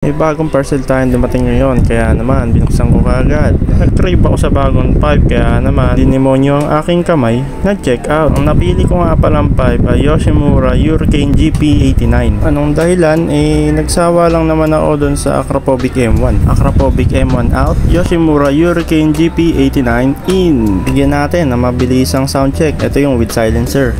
May bagong parcel tayong dumating ngayon, kaya naman binuksan ko kaagad. Nag-crave ako sa bagong pipe, kaya naman dinimonyo ang aking kamay, nag-check out. Ang napili ko nga palang pipe ay Yoshimura Hurricane GP89. Anong dahilan? Nagsawa lang naman ako dun sa Akrapovic M1. Akrapovic M1 out, Yoshimura Hurricane GP89 in. Bigyan natin na mabilisang sound check. Ito yung with silencer.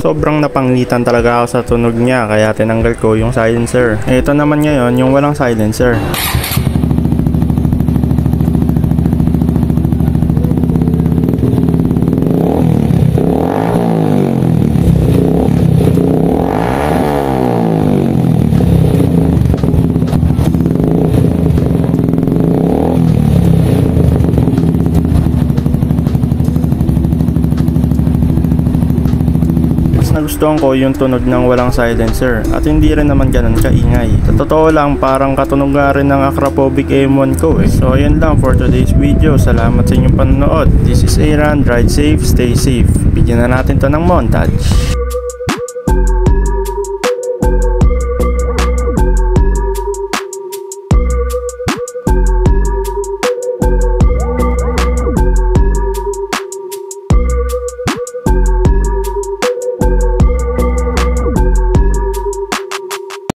Sobrang napangitan talaga ako sa tunog niya, kaya tinanggal ko yung silencer. Ito naman ngayon yung walang silencer. Nagustuhan ko yung tunog ng walang silencer at hindi rin naman ganun kaingay. Sa totoo lang, parang katunog nga rin ng Akrapovic M1 ko eh. So ayun lang for today's video. Salamat sa inyong panonood. This is Aaron. Ride safe, stay safe. Bigyan na natin to ng montage.